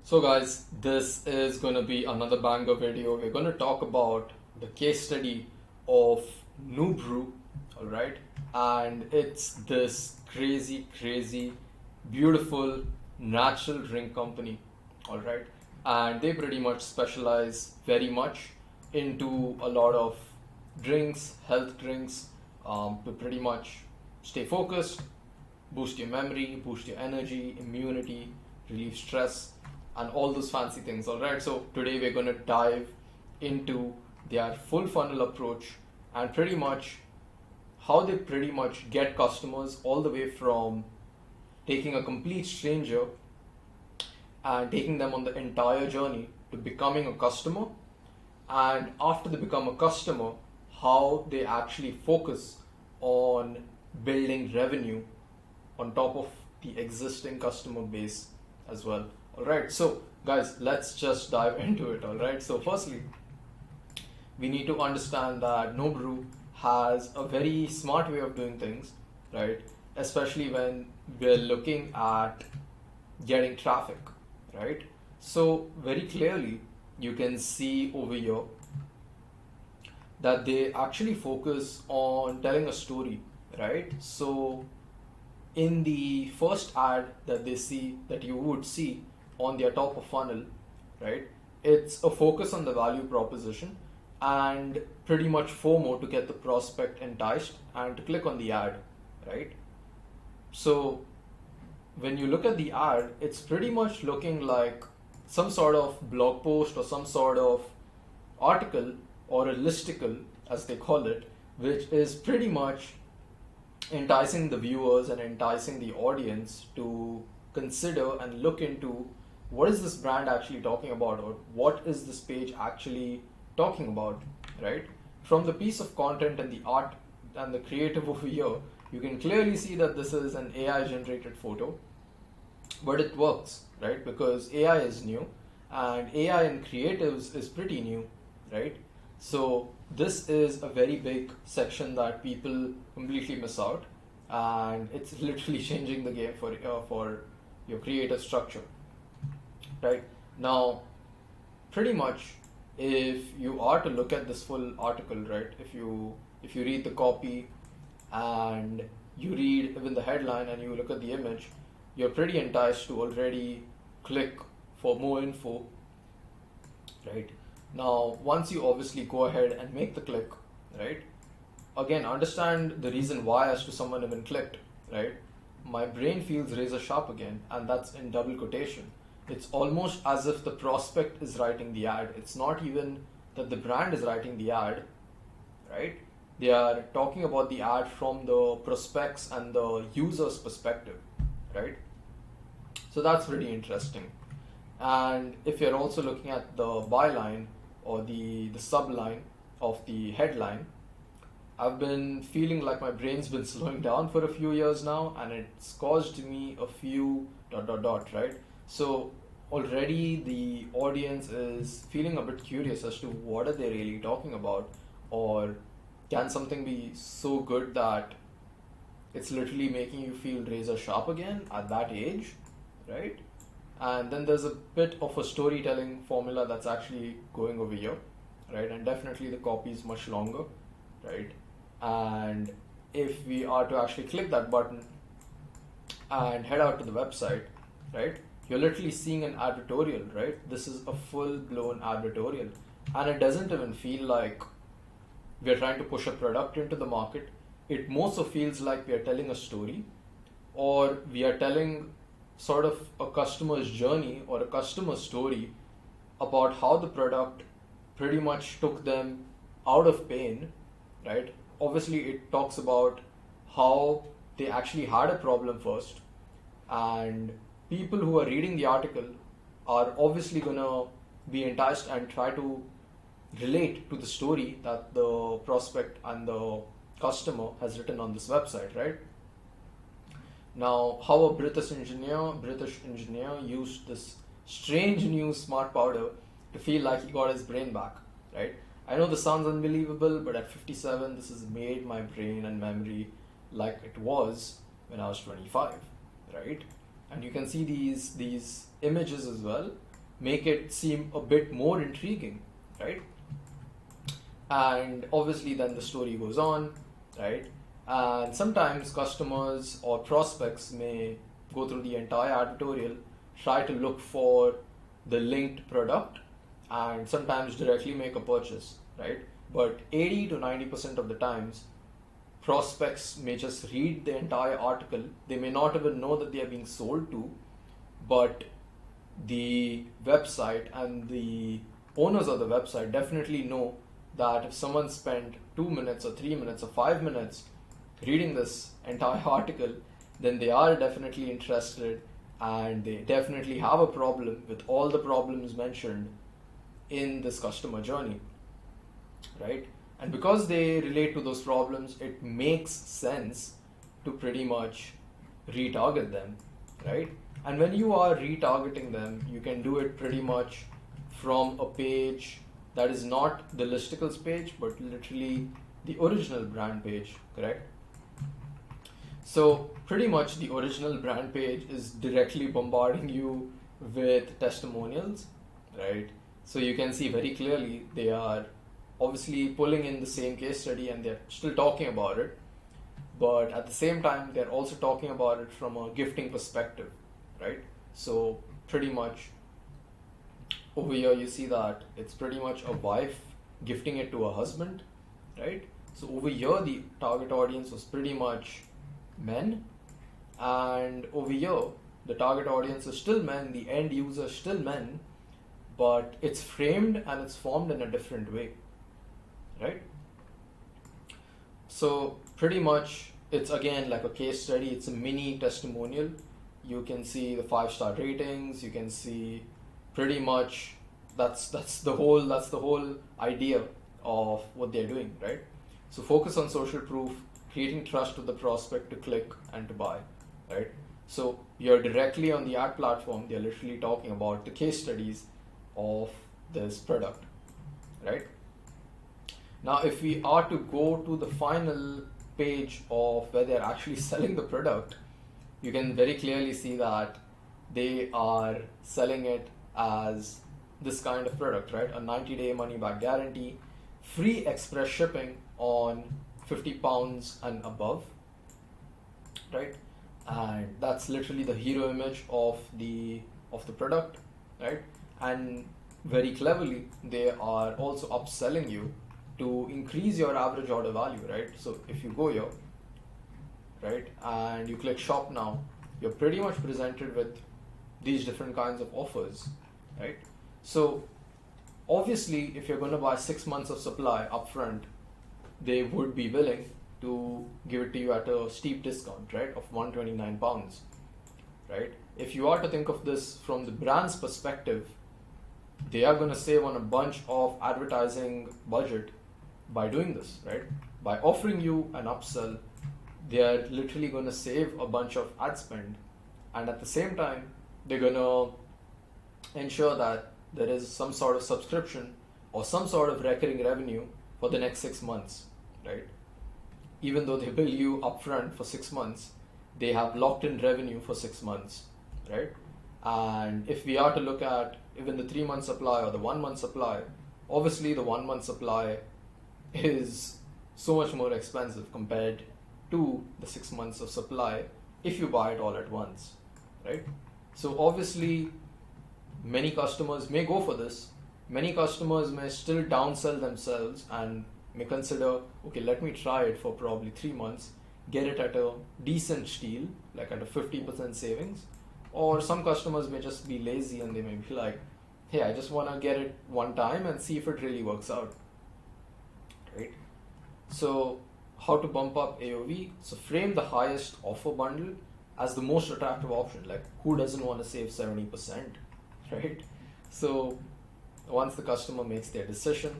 So guys, this is going to be another banger video. We're going to talk about the case study of New Brew, all right? And it's this crazy, beautiful natural drink company, all right? And they pretty much specialize very much into a lot of drinks, health drinks, to pretty much stay focused, boost your memory, boost your energy, immunity, relieve stress, and all those fancy things. All right, so today we're going to dive into their full funnel approach and pretty much how they pretty much get customers all the way from taking a complete stranger and taking them on the entire journey to becoming a customer, and after they become a customer, how they actually focus on building revenue on top of the existing customer base as well. All right, so guys, let's just dive into it. All right, so firstly, we need to understand that Nobrew has a very smart way of doing things, right? Especially when we're looking at getting traffic, right? So very clearly, you can see over here that they actually focus on telling a story, right? So in the first ad that you would see on their top of funnel, right? It's a focus on the value proposition and pretty much FOMO to get the prospect enticed and to click on the ad, right? So when you look at the ad, it's pretty much looking like some sort of blog post or some sort of article or a listicle, as they call it, which is pretty much enticing the viewers and enticing the audience to consider and look into what is this brand actually talking about, or what is this page actually talking about, right? From the piece of content and the art and the creative over here, you can clearly see that this is an AI generated photo, but it works, right? Because AI is new and AI in creatives is pretty new, right? So this is a very big section that people completely miss out, and it's literally changing the game for your creative structure, right? Now, pretty much, if you are to look at this full article, right? If you read the copy and you read even the headline and you look at the image, you're pretty enticed to already click for more info, right? Now, once you obviously go ahead and make the click, right? Again, understand the reason why as to someone even clicked, right? My brain feels razor sharp again, and that's in double quotation. It's almost as if the prospect is writing the ad. It's not even that the brand is writing the ad, right? They are talking about the ad from the prospects and the user's perspective, right? So that's pretty interesting. And if you're also looking at the byline or the subline of the headline, I've been feeling like my brain's been slowing down for a few years now, and it's caused me a few ... right? So already the audience is feeling a bit curious as to what are they really talking about, or can something be so good that it's literally making you feel razor sharp again at that age, right? And then there's a bit of a storytelling formula that's actually going over here, right? And definitely the copy is much longer, right? And if we are to actually click that button and head out to the website, right, you're literally seeing an advertorial, right? This is a full-blown advertorial, and it doesn't even feel like we're trying to push a product into the market. It more so feels like we are telling a story, or we are telling sort of a customer's journey or a customer story about how the product pretty much took them out of pain, right? Obviously, it talks about how they actually had a problem first, and people who are reading the article are obviously gonna be enticed and try to relate to the story that the prospect and the customer has written on this website, right? Now, how a British engineer used this strange new smart powder to feel like he got his brain back, right? I know this sounds unbelievable, but at 57, this has made my brain and memory like it was when I was 25, right? And you can see these images as well, make it seem a bit more intriguing, right? And obviously then the story goes on, right? And sometimes customers or prospects may go through the entire advertorial, try to look for the linked product, and sometimes directly make a purchase, right? But 80 to 90% of the times, prospects may just read the entire article. They may not even know that they are being sold to, but the website and the owners of the website definitely know that if someone spent 2 minutes or 3 minutes or 5 minutes reading this entire article, then they are definitely interested and they definitely have a problem with all the problems mentioned in this customer journey, right? And because they relate to those problems, it makes sense to pretty much retarget them, right? And when you are retargeting them, you can do it pretty much from a page that is not the listicles page, but literally the original brand page, correct? So pretty much the original brand page is directly bombarding you with testimonials, right? So you can see very clearly they are obviously pulling in the same case study and they're still talking about it, but at the same time they're also talking about it from a gifting perspective, right? So pretty much over here you see that it's pretty much a wife gifting it to a husband, right? So over here the target audience was pretty much men, and over here the target audience is still men, the end user is still men, but it's framed and it's formed in a different way, right? So pretty much it's again like a case study, it's a mini testimonial. You can see the 5-star ratings, you can see pretty much that's the whole idea of what they're doing, right? So focus on social proof, creating trust with the prospect to click and to buy, right? So you're directly on the ad platform, they're literally talking about the case studies of this product, right? Now if we are to go to the final page of where they're actually selling the product, you can very clearly see that they are selling it as this kind of product, right? A 90-day money back guarantee, free express shipping on 50 pounds and above, right? And that's literally the hero image of the product, right? And very cleverly they are also upselling you to increase your average order value, right? So if you go here, right, and you click shop now, you're pretty much presented with these different kinds of offers, right? So obviously if you're going to buy 6 months of supply upfront, they would be willing to give it to you at a steep discount, right, of 129 pounds, right? If you are to think of this from the brand's perspective, they are going to save on a bunch of advertising budget by doing this, right? By offering you an upsell, they are literally going to save a bunch of ad spend, and at the same time they're going to ensure that there is some sort of subscription or some sort of recurring revenue for the next 6 months, right? Even though they bill you upfront for 6 months, they have locked in revenue for 6 months, right? And if we are to look at even the 3-month supply or the 1-month supply, obviously the 1-month supply is so much more expensive compared to the 6 months of supply if you buy it all at once, right? So obviously many customers may go for this. Many customers may still downsell themselves and may consider, okay, let me try it for probably 3 months, get it at a decent deal, like at a 50% savings. Or some customers may just be lazy and they may be like, hey, I just want to get it one time and see if it really works out, right? So how to bump up AOV? So frame the highest offer bundle as the most attractive option. Like, who doesn't want to save 70%, right? So once the customer makes their decision,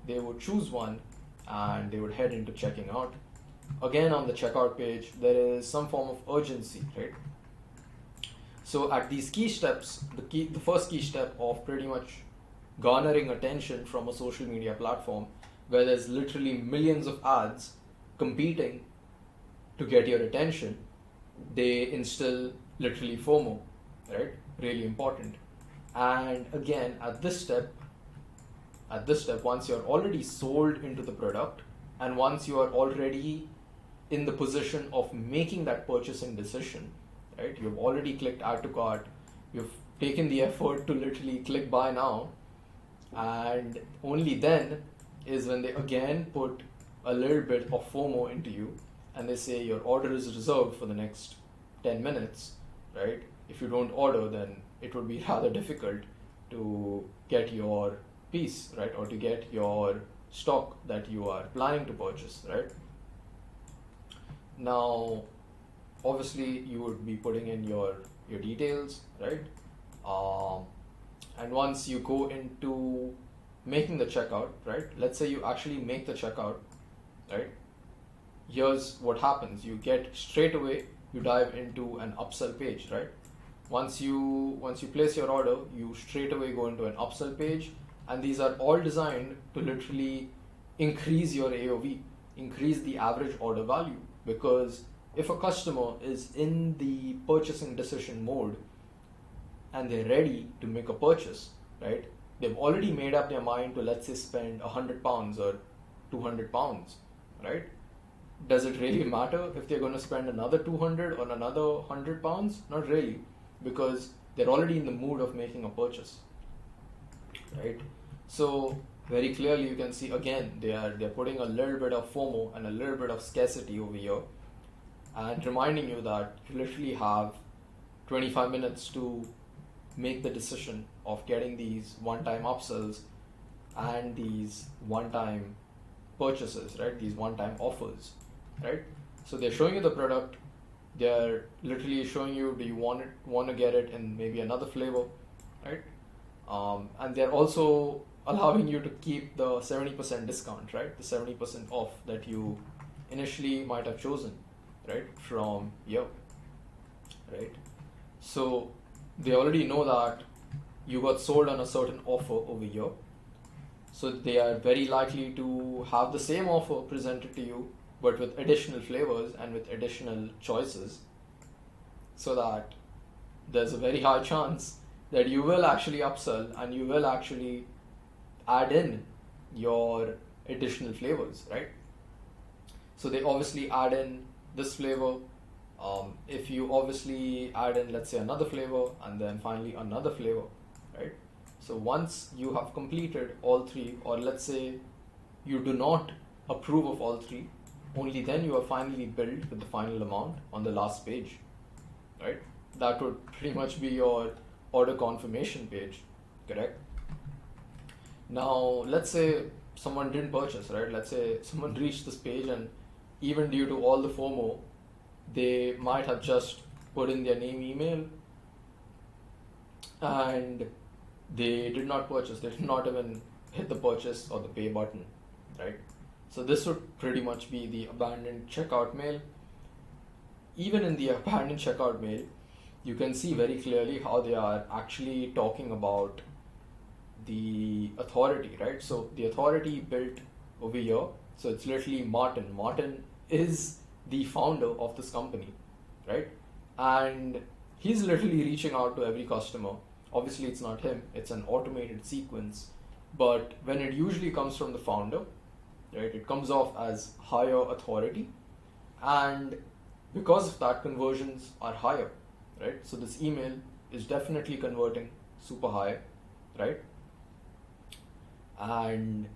they would choose one and they would head into checking out. Again, on the checkout page, there is some form of urgency, right? So at these key steps, the first key step of pretty much garnering attention from a social media platform where there's literally millions of ads competing to get your attention, they instill literally FOMO, right? Really important. And again, at this step, once you're already sold into the product, and once you are already in the position of making that purchasing decision, right? You've already clicked add to cart, you've taken the effort to literally click buy now, and only then is when they again put a little bit of FOMO into you and they say your order is reserved for the next 10 minutes, right? If you don't order, then it would be rather difficult to get your piece, right? Or to get your stock that you are planning to purchase, right? Now, obviously, you would be putting in your details, right? And once you go into making the checkout, right? Let's say you actually make the checkout, right? Here's what happens. You get straight away, you dive into an upsell page, right? Once you place your order, you straight away go into an upsell page, and these are all designed to literally increase your AOV, increase the average order value. Because if a customer is in the purchasing decision mode and they're ready to make a purchase, right? They've already made up their mind to, let's say, spend £100 or £200, right? Does it really matter if they're going to spend another 200 or another £100? Not really, because they're already in the mood of making a purchase, right? So very clearly you can see again they're putting a little bit of FOMO and a little bit of scarcity over here, and reminding you that you literally have 25 minutes to make the decision of getting these one-time upsells and these one-time purchases, right? These one-time offers, right? So they're showing you the product, they're literally showing you, do you want to get it in maybe another flavor, right? And they're also allowing you to keep the 70% discount, right? The 70% off that you initially might have chosen, right? From here, right? So they already know that you got sold on a certain offer over here. So they are very likely to have the same offer presented to you, but with additional flavors and with additional choices, so that there's a very high chance that you will actually upsell and you will actually add in your additional flavors, right? So they obviously add in this flavor. If you obviously add in, let's say, another flavor and then finally another flavor, right? So once you have completed all three, or let's say you do not approve of all three, only then you are finally billed with the final amount on the last page, right? That would pretty much be your order confirmation page, correct? Now, let's say someone didn't purchase, right? Let's say someone reached this page and even due to all the FOMO, they might have just put in their name, email, and they did not purchase. They did not even hit the purchase or the pay button, right? So this would pretty much be the abandoned checkout mail. Even in the abandoned checkout mail, you can see very clearly how they are actually talking about the authority, right? So the authority built over here, so it's literally Martin. Martin is the founder of this company, right? And he's literally reaching out to every customer. Obviously it's not him, it's an automated sequence, but when it usually comes from the founder, right, it comes off as higher authority, and because of that, conversions are higher, right? So this email is definitely converting super high, right? And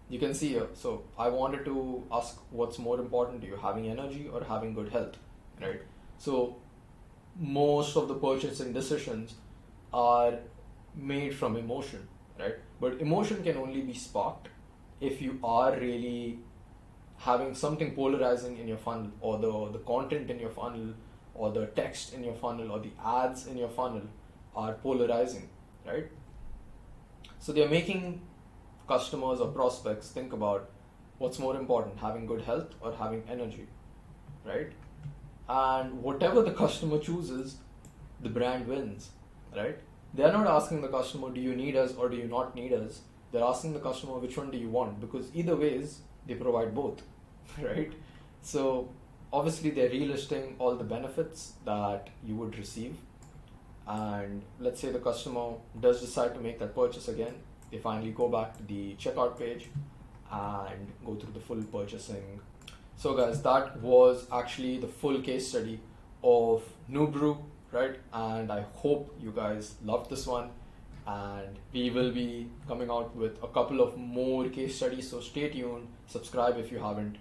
you can see here, so I wanted to ask what's more important to you, having energy or having good health, right? So most of the purchasing decisions are made from emotion, right? But emotion can only be sparked if you are really having something polarizing in your funnel, or the content in your funnel, or the text in your funnel, or the ads in your funnel are polarizing, right? So they're making customers or prospects think about what's more important, having good health or having energy, right? And whatever the customer chooses, the brand wins, right? They're not asking the customer, do you need us or do you not need us? They're asking the customer, which one do you want? Because either ways, they provide both, right? So obviously they're relisting all the benefits that you would receive, and let's say the customer does decide to make that purchase again. They finally go back to the checkout page and go through the full purchasing. So guys, that was actually the full case study of Nubrew, right? And I hope you guys loved this one, and we will be coming out with a couple of more case studies, so stay tuned, subscribe if you haven't,